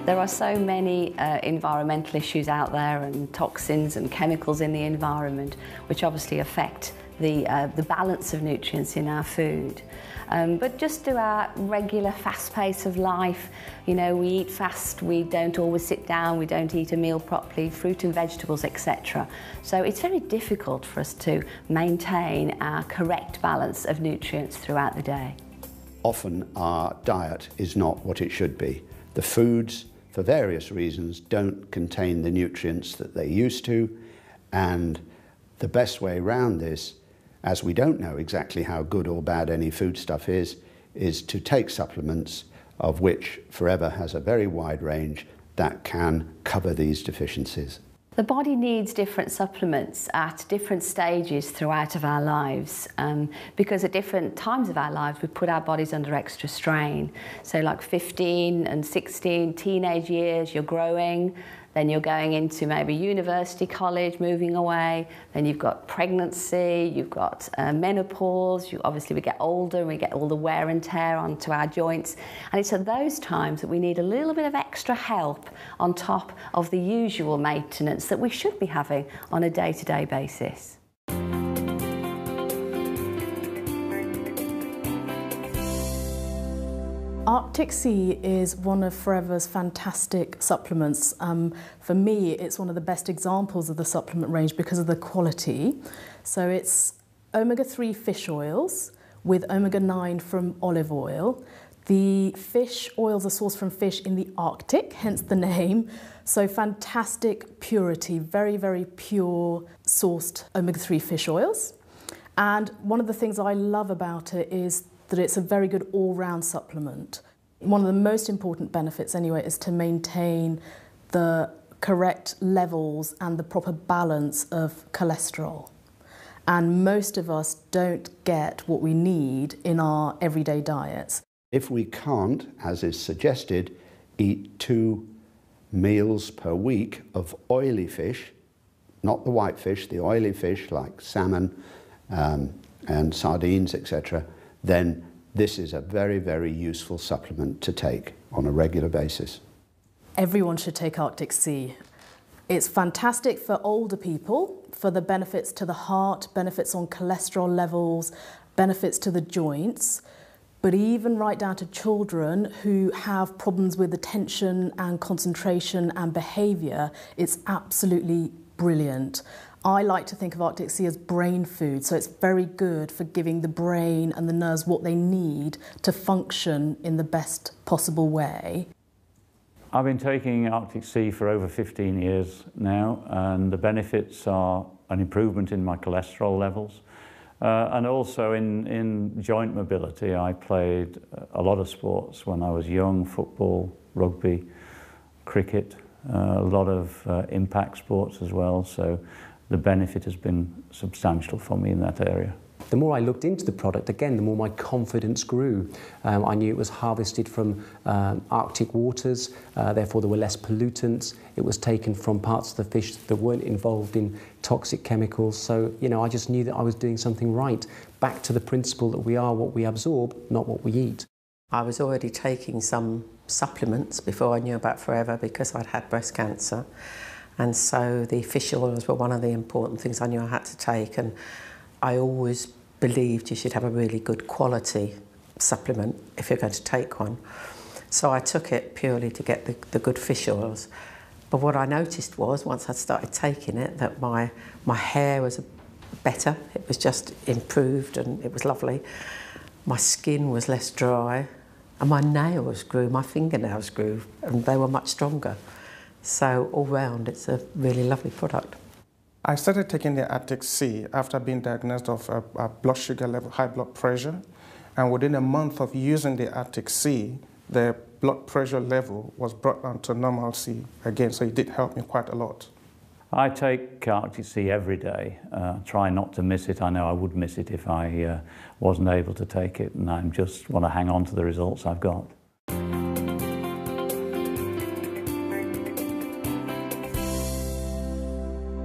There are so many environmental issues out there and toxins and chemicals in the environment which obviously affect the balance of nutrients in our food. But just through our regular fast pace of life, you know, we eat fast, we don't always sit down, we don't eat a meal properly, fruit and vegetables, etc. So it's very difficult for us to maintain our correct balance of nutrients throughout the day. Often our diet is not what it should be. The foods, for various reasons, don't contain the nutrients that they used to, and the best way around this, as we don't know exactly how good or bad any foodstuff is to take supplements, of which Forever has a very wide range that can cover these deficiencies. The body needs different supplements at different stages throughout of our lives because at different times of our lives we put our bodies under extra strain. So like 15 and 16, teenage years, you're growing, then you're going into maybe university, college, moving away, then you've got pregnancy, you've got menopause, obviously we get older and we get all the wear and tear onto our joints, and it's at those times that we need a little bit of extra help on top of the usual maintenance that we should be having on a day-to-day basis. Arctic Sea is one of Forever's fantastic supplements. For me, it's one of the best examples of the supplement range because of the quality. So it's omega-3 fish oils with omega-9 from olive oil. The fish oils are sourced from fish in the Arctic, hence the name. So fantastic purity, very, very pure sourced omega-3 fish oils. And one of the things I love about it is that it's a very good all-round supplement. One of the most important benefits anyway is to maintain the correct levels and the proper balance of cholesterol. And most of us don't get what we need in our everyday diets. If we can't, as is suggested, eat 2 meals per week of oily fish, not the white fish, the oily fish like salmon and sardines, etc., then this is a very, very useful supplement to take on a regular basis. Everyone should take Arctic Sea. It's fantastic for older people, for the benefits to the heart, benefits on cholesterol levels, benefits to the joints, but even right down to children who have problems with attention and concentration and behaviour, it's absolutely brilliant. I like to think of Arctic Sea as brain food, so it's very good for giving the brain and the nerves what they need to function in the best possible way. I've been taking Arctic Sea for over 15 years now, and the benefits are an improvement in my cholesterol levels and also in joint mobility. I played a lot of sports when I was young: football, rugby, cricket, a lot of impact sports as well. So the benefit has been substantial for me in that area. The more I looked into the product, again, the more my confidence grew. I knew it was harvested from Arctic waters, therefore there were less pollutants. It was taken from parts of the fish that weren't involved in toxic chemicals. So, you know, I just knew that I was doing something right. Back to the principle that we are what we absorb, not what we eat. I was already taking some supplements before I knew about Forever because I'd had breast cancer. And so the fish oils were one of the important things I knew I had to take, and I always believed you should have a really good quality supplement if you're going to take one. So I took it purely to get the good fish oils. But what I noticed was, once I started taking it, that my hair was better. It was just improved and it was lovely. My skin was less dry and my nails grew, my fingernails grew, and they were much stronger. So all round, it's a really lovely product. I started taking the Arctic Sea after being diagnosed of blood sugar level, high blood pressure. And within a month of using the Arctic Sea, the blood pressure level was brought down to normalcy again. So it did help me quite a lot. I take Arctic Sea every day. Try not to miss it. I know I would miss it if I wasn't able to take it, and I just want to hang on to the results I've got.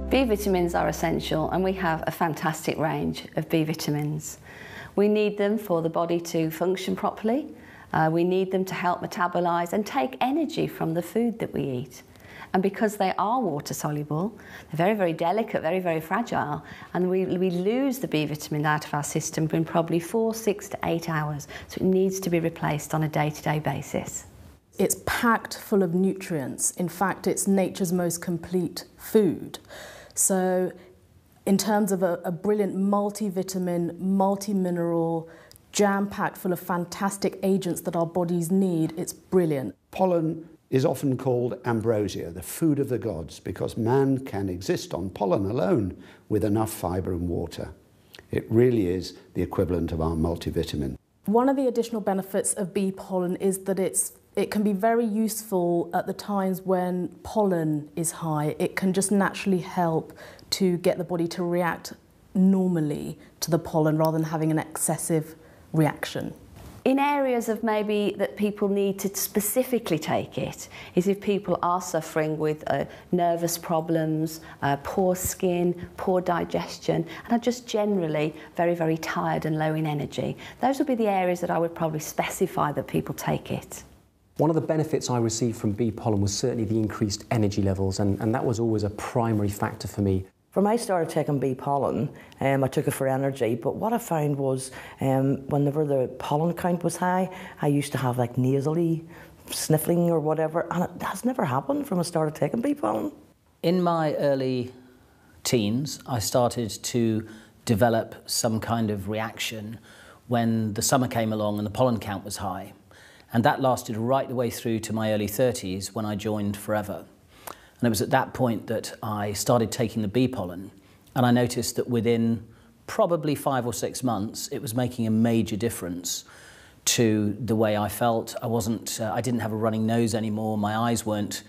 B vitamins are essential, and we have a fantastic range of B vitamins. We need them for the body to function properly, We need them to help metabolise and take energy from the food that we eat. And because they are water soluble, they're very, very delicate, very, very fragile, and we lose the B vitamin out of our system in probably 4, 6 to 8 hours. So it needs to be replaced on a day-to-day basis. It's packed full of nutrients. In fact, it's nature's most complete food. So in terms of a brilliant multivitamin, multi-mineral, jam-packed full of fantastic agents that our bodies need, it's brilliant. Pollen is often called ambrosia, the food of the gods, because man can exist on pollen alone with enough fibre and water. It really is the equivalent of our multivitamin. One of the additional benefits of bee pollen is that it can be very useful at the times when pollen is high. It can just naturally help to get the body to react normally to the pollen rather than having an excessive reaction. In areas of maybe that people need to specifically take it is if people are suffering with nervous problems, poor skin, poor digestion, and are just generally very, very tired and low in energy. Those would be the areas that I would probably specify that people take it. One of the benefits I received from bee pollen was certainly the increased energy levels, and that was always a primary factor for me. When I started taking bee pollen, I took it for energy, but what I found was whenever the pollen count was high, I used to have like nasally sniffling or whatever, and it has never happened from I started taking bee pollen. In my early teens, I started to develop some kind of reaction when the summer came along and the pollen count was high. And that lasted right the way through to my early 30s when I joined Forever. And it was at that point that I started taking the bee pollen, and I noticed that within probably 5 or 6 months, it was making a major difference to the way I felt. I didn't have a running nose anymore. My eyes weren't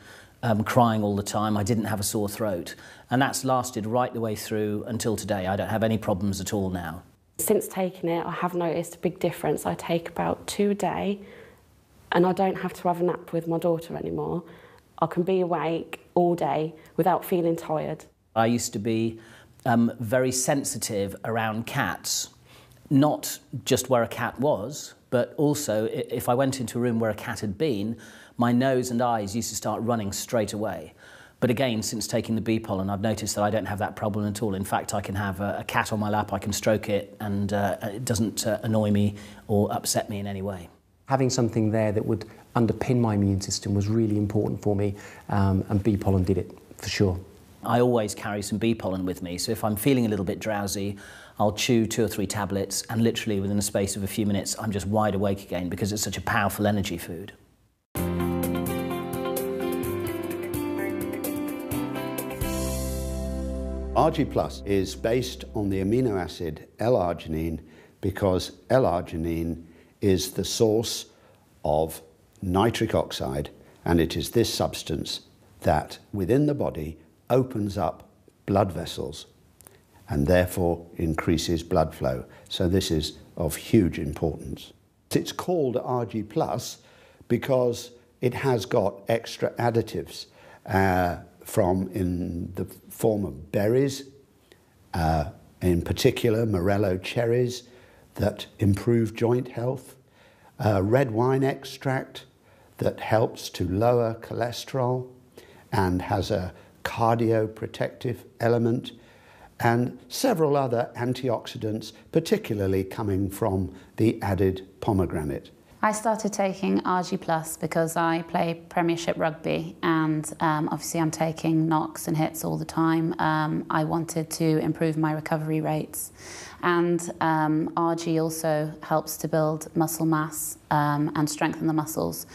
crying all the time. I didn't have a sore throat. And that's lasted right the way through until today. I don't have any problems at all now. Since taking it, I have noticed a big difference. I take about 2 a day, and I don't have to have a nap with my daughter anymore. I can be awake all day without feeling tired. I used to be very sensitive around cats, not just where a cat was, but also if I went into a room where a cat had been, my nose and eyes used to start running straight away. But again, since taking the bee pollen, I've noticed that I don't have that problem at all. In fact, I can have a cat on my lap, I can stroke it, and it doesn't annoy me or upset me in any way. Having something there that would underpin my immune system was really important for me, and bee pollen did it, for sure. I always carry some bee pollen with me, so if I'm feeling a little bit drowsy, I'll chew 2 or 3 tablets, and literally within the space of a few minutes, I'm just wide awake again because it's such a powerful energy food. RG Plus is based on the amino acid L-arginine because L-arginine is the source of nitric oxide, and it is this substance that within the body opens up blood vessels and therefore increases blood flow. So this is of huge importance. It's called RG Plus because it has got extra additives in the form of berries, in particular Morello cherries, that improve joint health, red wine extract that helps to lower cholesterol and has a cardioprotective element, and several other antioxidants, particularly coming from the added pomegranate. I started taking RG Plus because I play Premiership rugby, and obviously I'm taking knocks and hits all the time. I wanted to improve my recovery rates, and RG also helps to build muscle mass and strengthen the muscles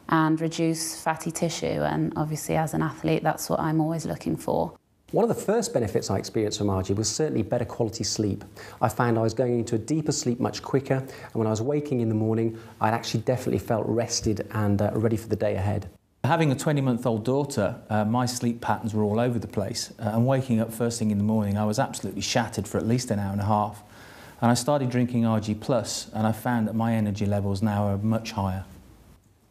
and reduce fatty tissue, and obviously as an athlete that's what I'm always looking for. One of the first benefits I experienced from RG was certainly better quality sleep. I found I was going into a deeper sleep much quicker, and when I was waking in the morning, I actually definitely felt rested and ready for the day ahead. Having a 20-month-old daughter, my sleep patterns were all over the place, and waking up first thing in the morning, I was absolutely shattered for at least an hour and a half. And I started drinking RG Plus, and I found that my energy levels now are much higher.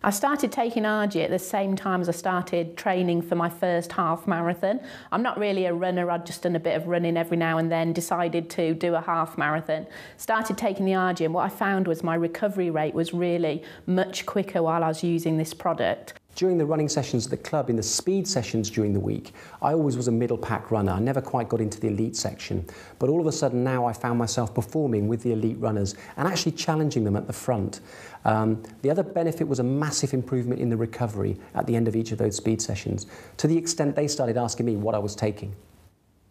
I started taking RG at the same time as I started training for my first half marathon. I'm not really a runner, I'd just done a bit of running every now and then, decided to do a half marathon. Started taking the RG, and what I found was my recovery rate was really much quicker while I was using this product. During the running sessions at the club, in the speed sessions during the week, I always was a middle pack runner. I never quite got into the elite section. But all of a sudden now I found myself performing with the elite runners and actually challenging them at the front. The other benefit was a massive improvement in the recovery at the end of each of those speed sessions, to the extent they started asking me what I was taking.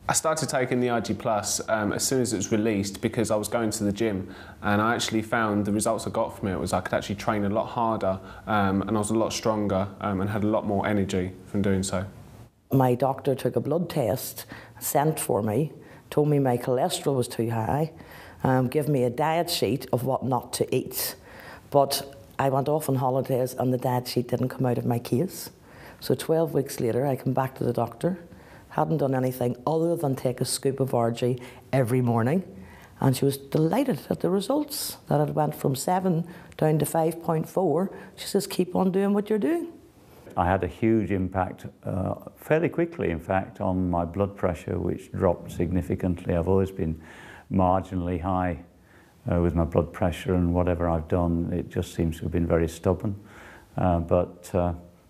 I started taking the RG Plus as soon as it was released because I was going to the gym, and I actually found the results I got from it was I could actually train a lot harder and I was a lot stronger and had a lot more energy from doing so. My doctor took a blood test, sent for me, told me my cholesterol was too high, gave me a diet sheet of what not to eat. But I went off on holidays and the diet sheet didn't come out of my case. So 12 weeks later I come back to the doctor. Hadn't done anything other than take a scoop of RG every morning, and she was delighted at the results, that it went from 7 down to 5.4. She says, keep on doing what you're doing. I had a huge impact, fairly quickly in fact, on my blood pressure, which dropped significantly. I've always been marginally high with my blood pressure, and whatever I've done, it just seems to have been very stubborn. But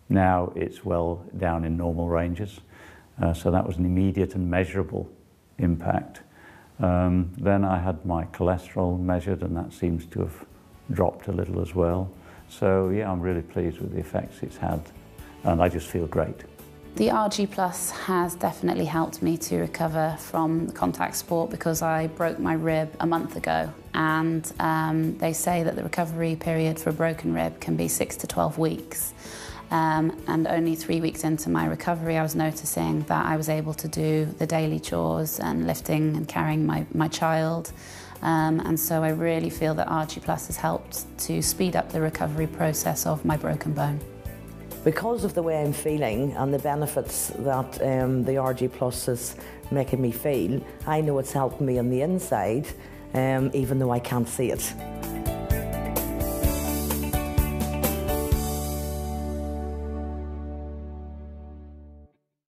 now it's well down in normal ranges. So that was an immediate and measurable impact. Then I had my cholesterol measured, and that seems to have dropped a little as well. So yeah, I'm really pleased with the effects it's had, and I just feel great. The RG Plus has definitely helped me to recover from contact sport because I broke my rib a month ago, and they say that the recovery period for a broken rib can be 6 to 12 weeks. And only 3 weeks into my recovery, I was noticing that I was able to do the daily chores and lifting and carrying my child. And so I really feel that RG Plus has helped to speed up the recovery process of my broken bone. Because of the way I'm feeling and the benefits that the RG Plus is making me feel, I know it's helped me on the inside, even though I can't see it.